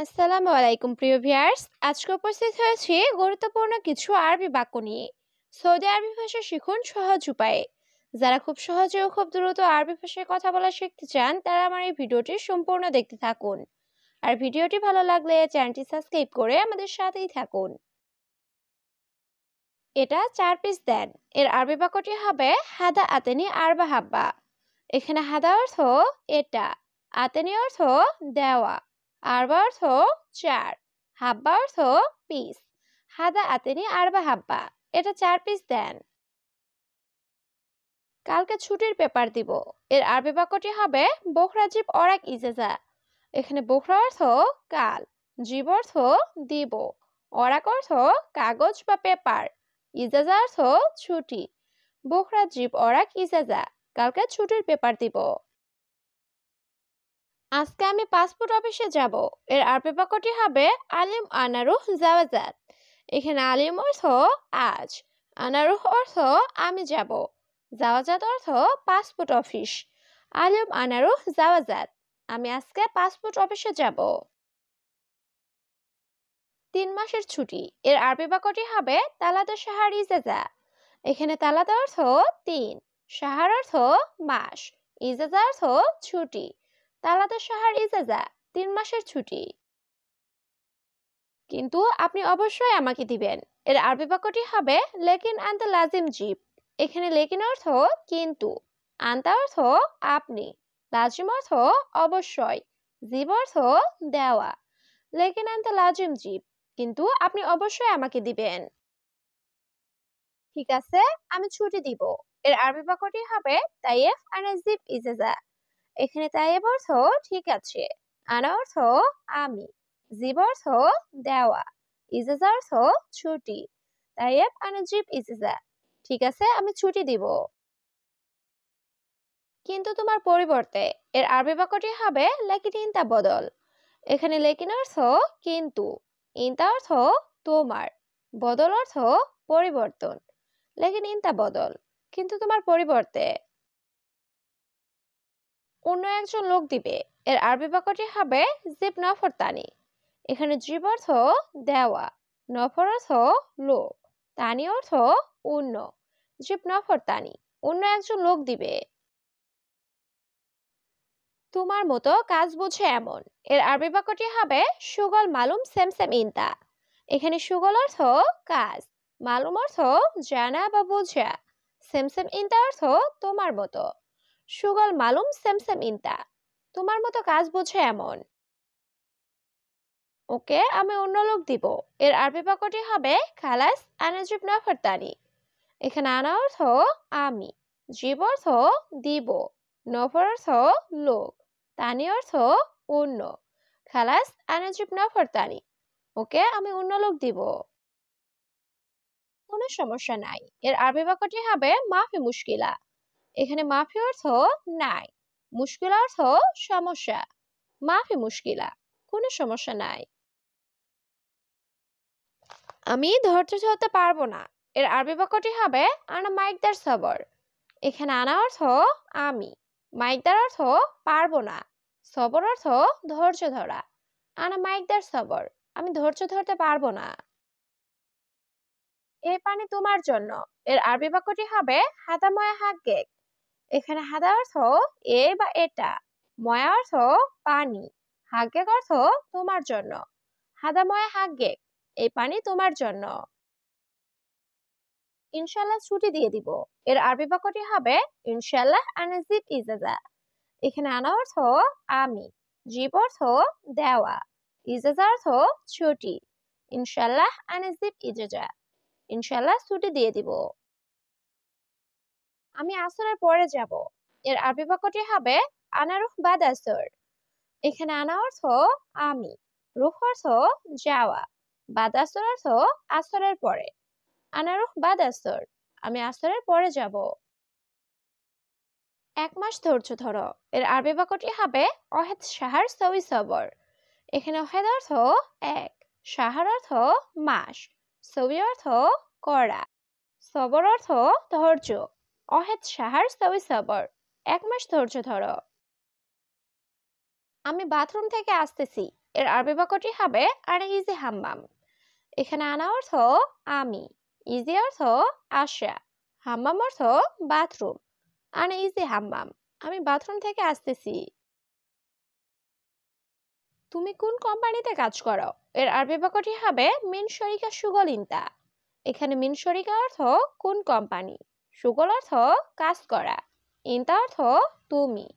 আসসালামু আলাইকুম প্রিয় ভিউয়ার্স, আজকে উপস্থিত হয়েছি গুরুত্বপূর্ণ কিছু আরবি বাক্য নিয়ে। সৌদি আরবি ভাষা শিখুন সহজ উপায়ে। যারা খুব সহজে ও খুব দ্রুত আরবি ভাষায় কথা বলা শিখতে চান তারা আমার এই ভিডিওটি সম্পূর্ণ দেখতে থাকুন। আর ভিডিওটি ভালো লাগলে চ্যানেলটি সাবস্ক্রাইব করে আমাদের সাথেই থাকুন। এটা 4 পিস দেন। এর আরবি বাক্যটি হবে হাদা আতেনি আরবা হাব্বা। এখানে হাদা অর্থ এটা, আতেনি অর্থ দেওয়া, আরবা অর্থ 4, হাব্বা অর্থ পিস। হাদা আতেনি আরবা হাব্বা, এটা 4 পিস দেন। কালকে ছুটির পেপার দিব। এর আরবি বাক্যটি হবে বখরা জিব অরাক ইজেজা। এখানে বখরা অর্থ কাল, জিব অর্থ দিব, অরাক অর্থ কাগজ বা পেপার, ইজাজা অর্থ ছুটি। বখরা জিব অরাক ইজাজা, কালকে ছুটির পেপার দিব। আজকে আমি পাসপোর্ট অফিসে যাব। এর আরবি বাক্যটি হবে আলিম আনারুহ জাওয়াজাত। এখানে আলিম অর্থ আজ, আনারুহ অর্থ আমি যাব, জাওয়াজাত অর্থ পাসপোর্ট অফিস। আলিম আনারুহ জাওয়াজাত, আমি আজকে পাসপোর্ট অফিসে যাব। 3 মাসের ছুটি। এর আরবি বাক্যটি হবে তালাদা শাহার ইজাজা। এখানে তালাদা অর্থ 3, শাহার অর্থ মাস, ইজাজা অর্থ ছুটি। তালাদা শাহার ইজাজা, 3 মাসের ছুটি। কিন্তু আপনি অবশ্যই আমাকে দিবেন। এর আরবি বাক্যটি হবে লেকিন আনতা লাজিম জিব। এখানে লেকিন অর্থ কিন্তু, আনতা অর্থ আপনি, লাজিম অর্থ অবশ্যই, জিব অর্থ দেওয়া। লেকিন আনতা লাজিম জিব, কিন্তু আপনি অবশ্যই আমাকে দিবেন। ঠিক আছে, আমি ছুটি দিব। এর আরবি বাক্যটি হবে তাইয়েফ আনা জিব ইজাজা। এখানে তাইয়েব অর্থ ঠিক আছে, আনা অর্থ আমি, জিব অর্থ দেওয়া, ইজাজা অর্থ ছুটি। তাইয়েব আনা জিব ইজাজা, ঠিক আছে আমি ছুটি দিব। কিন্তু তোমার পরিবর্তে। এর আরবি বাক্যটি হবে লেকিন ইনতা বদল। এখানে লেকিন অর্থ কিন্তু, ইনতা অর্থ তোমার, বদল অর্থ পরিবর্তন। লেকিন ইনতা বদল, কিন্তু তোমার পরিবর্তে। অন্য একজন লোক দিবে। এর আরবি বাক্যটি হবে জিব নফর তানি। এখানে জিব অর্থ দেওয়া, নফর অর্থ লোক, তানি অর্থ অন্য। জিব নফর তানি, অন্য একজন লোক দিবে। তোমার মতো কাজ বুঝে এমন। এর আরবি বাক্যটি হবে সুগল মালুম সেম সেম ইনতা। এখানে সুগল অর্থ কাজ, মালুম অর্থ জানা বা বোঝা, সেম সেম ইনতা অর্থ তোমার মতো। সুগল মালুম সেম সেম ইনতা, তোমার মতো কাজ বুঝে এমন। ওকে, আমি অন্য লোক দিব। এর আরবি বাক্যটি হবে খালাস আনাজিব নফর তানি। এখানে আনা অর্থ আমি, জিব অর্থ দিব, নফর অর্থ লোক, তানি অর্থ অন্য। খালাস আনাজিব নফর তানি, ওকে আমি অন্য লোক দিব। কোনো সমস্যা নাই। এর আরবি বাক্যটি হবে মাফি মুশকিলা। এখানে মাফি অর্থ নাই, মুশকিলা অর্থ সমস্যা। মাফি মুশকিলা, কোনো সমস্যা নাই। আমি ধৈর্য ধরতে পারবো না। এর আরবি বাক্যটি হবে আনা মাইকদার সবর। এখানে আনা অর্থ আমি, মাইকদার অর্থ পারবো না, সবর অর্থ ধৈর্য ধরা। আনা মাইকদার সবর, আমি ধৈর্য ধরতে পারবো না। এই পানি তোমার জন্য। এর আরবি বাক্যটি হবে হাদা ময়া হাক্কেক। এখানে হাদা অর্থ এ বা এটা, ময়া অর্থ পানি, হাক্কেক অর্থ তোমার জন্য। হাদা ময়া হাক্কেক, এই পানি তোমার জন্য। ইনশাল্লাহ ছুটি দিয়ে দিব। এর আরবি বাক্যটি হবে ইনশাল্লাহ আনাজিব ইজাজা। এখানে আনা অর্থ আমি, জিব অর্থ দেওয়া, ইজাজা অর্থ ছুটি। ইনশাল্লাহ আনাজিব ইজাজা, ইনশাল্লাহ ছুটি দিয়ে দিব। আমি আসরের পরে যাব। এর আরবি বাক্যটি হবে আনারুহ বাদ আসর। এখানে আনা অর্থ আমি, রুহ অর্থ যাওয়া, বাদ আসর অর্থ আসরের পরে। আনারুহ বাদ আসর, আমি আসরের পরে যাব। 1 মাস ধৈর্য ধরো। এর আরবি বাক্যটি হবে অহেদ শাহার সবি সবর। এখানে অহেদ অর্থ 1, শাহার অর্থ মাস, সবি অর্থ করা, সবর অর্থ ধৈর্য। অহেদ শাহার সবি সবর, 1 মাস ধৈর্য ধরো। আমি বাথরুম থেকে আসতেছি। এর আরবি বাক্যটি হবে আনা ইজি হাম্মাম। এখানে আনা অর্থ আমি, ইজি অর্থ আসা, হাম্মাম অর্থ বাথরুম। আনা ইজি হাম্মাম, আমি বাথরুম থেকে আসতেছি। তুমি কোন কোম্পানিতে কাজ করো? এর আরবি বাক্যটি হবে মিন শরিকা সুগল ইনতা। এখানে মিন শরিকা অর্থ কোন কোম্পানি, সুগল অর্থ কাজ করা, ইনতা অর্থ তুমি।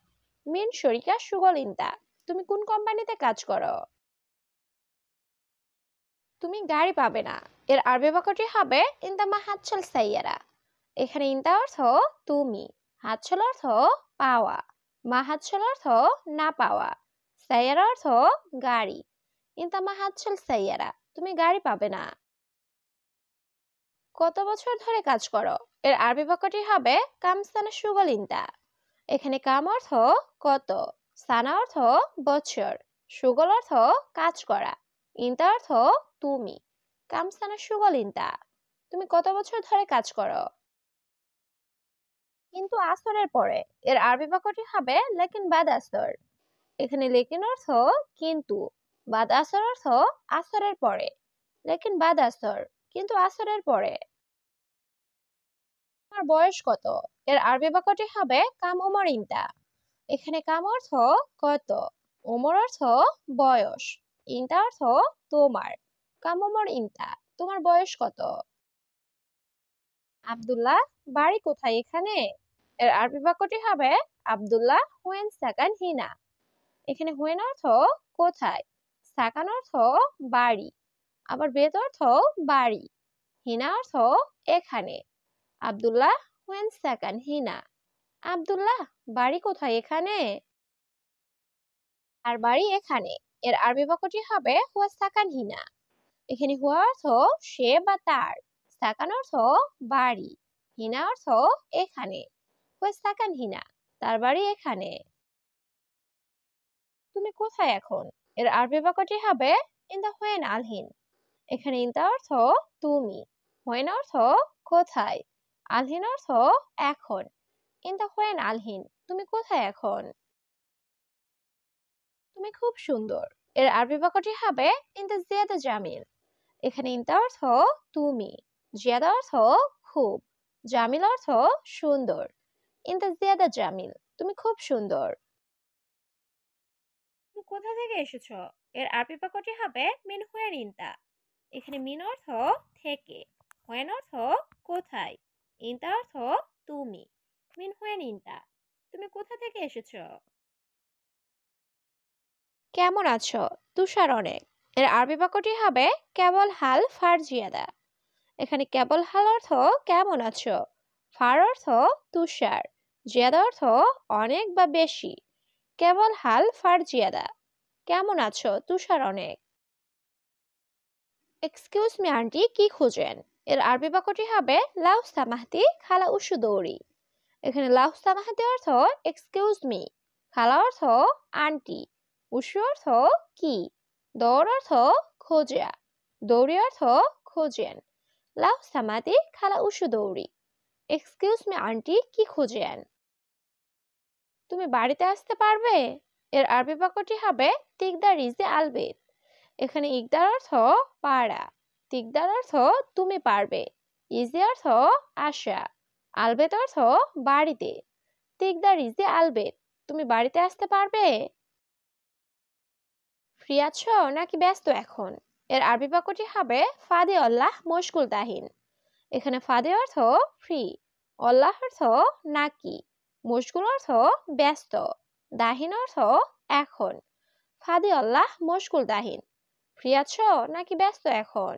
মিন শরিকা সুগল ইনতা, তুমি কোন কোম্পানিতে কাজ করো? তুমি গাড়ি পাবে না। এর আরবি বাক্যটি হবে ইনতা মা হাতছাল সাইয়ারা। এখানে ইনতা অর্থ তুমি, হাতছাল অর্থ পাওয়া, মা হাতছাল অর্থ না পাওয়া, সাইয়ারা অর্থ গাড়ি। ইনতা মা হাতছাল সাইয়ারা, তুমি গাড়ি পাবে না। কত বছর ধরে কাজ করো? এর আরবি বাক্যটি হবে কাম সানা সুগল ইনতা। এখানে কাম অর্থ কত, সানা অর্থ বছর, সুগল অর্থ কাজ করা, ইনতা অর্থ তুমি। কাম সানা সুগল ইনতা, তুমি কত বছর ধরে কাজ করো? কিন্তু আসরের পরে। এর আরবি বাক্যটি হবে লেকিন বাদ আসর। এখানে লেকিন অর্থ কিন্তু, বাদ আসর অর্থ আসরের পরে। লেকিন বাদ আসর, কিন্তু আসরের পরে। তোমার বয়স কত? এর আরবি বাক্যটি হবে কাম উমর ইনতা। এখানে কাম অর্থ কত, উমর অর্থ বয়স, ইনতা অর্থ তোমার। কাম উমর ইনতা, তোমার বয়স কত? আব্দুল্লাহ, বাড়ি কোথায় এখানে? এর আরবি বাক্যটি হবে আব্দুল্লাহ হুয়েন সাকান হিনা। এখানে হুয়েন অর্থ কোথায়, সাকান অর্থ বাড়ি, আবার বেত অর্থ বাড়ি, হিনা অর্থ এখানে। আব্দুল্লাহ হুয়েন সাকান হিনা, আব্দুল্লাহ বাড়ি কোথায় এখানে? আর বাড়ি এখানে। এর আরবি বাক্যটি হবে হুয়া সাকান হিনা। এখানে হুয়া অর্থ সে বা তার, সাকান অর্থ বাড়ি, হিনা অর্থ এখানে। হুয়া সাকান হিনা, তার বাড়ি এখানে। তুমি কোথায় এখন? এর আরবি বাক্যটি হবে ইনদা হুয়েন আলহিন। এখানে ইনতা অর্থ তুমি, হুয়েন অর্থ কোথায়, আলহিন অর্থ এখন। ইনদা হুয়েন আলহিন, তুমি কোথায় এখন? তুমি খুব সুন্দর। এর আরবি বাক্যটি হবে ইনতা জিয়াদা জামিল। এখানে ইনতা অর্থ তুমি, জিয়াদা অর্থ খুব, জামিল অর্থ সুন্দর। ইনতা জিয়াদা জামিল, তুমি খুব সুন্দর। তুমি কোথা থেকে এসেছো? এর আরবি বাক্যটি হবে মিন হুয়েন ইনতা। এখানে মিন অর্থ থেকে, হুয়েন অর্থ কোথায়, ইনতা অর্থ তুমি। মিন হুয়েন ইনতা, তুমি কোথা থেকে এসেছো? কেমন আছো? তুষার অনেক। এর আরবি বাক্যটি হবে কেবল হাল ফারজিয়াদা। এখানে কেবল হাল অর্থ কেমন আছো, ফার অর্থ তুষার, জিয়াদা অর্থ অনেক বা বেশি। কেবল হাল ফারজিয়াদা, কেমন আছো তুষার অনেক। এক্সকিউজ মি আন্টি, কি খুঁজেন? এর আরবি বাক্যটি হবে লাউ সামাহতি খালা উসু দৌড়ি। এখানে লাউ সামাহতি অর্থ এক্সকিউজ মি, খালা অর্থ আন্টি, উসু অর্থ কি, দৌড় অর্থ খোঁজা, দৌড়ি অর্থ খোঁজেন। লাউ সামাতি খালা উসু দৌড়ি। এক্সকিউজ মি আন্টি, কি খুঁজেন? তুমি বাড়িতে আসতে পারবে? এর আরবি বাক্যটি হবে তিকদার ইজে আলবেদ। এখানে ইকদার অর্থ পারা, তিকদার অর্থ তুমি পারবে, ইজি অর্থ আসা, আলবেদ অর্থ বাড়িতে। তিকদার ইজে আলবেদ, তুমি বাড়িতে আসতে পারবে? ফ্রি আছো নাকি ব্যস্ত এখন? এর আরবি বাক্যটি হবে ফাদে আল্লাহ মশগুল তাহিন। এখানে ফাদে অর্থ ফ্রি, আল্লাহ অর্থ নাকি, মশগুল অর্থ ব্যস্ত, দাহিন অর্থ এখন। ফাদে আল্লাহ মশগুল দাহিন, ফ্রি আছো নাকি ব্যস্ত এখন?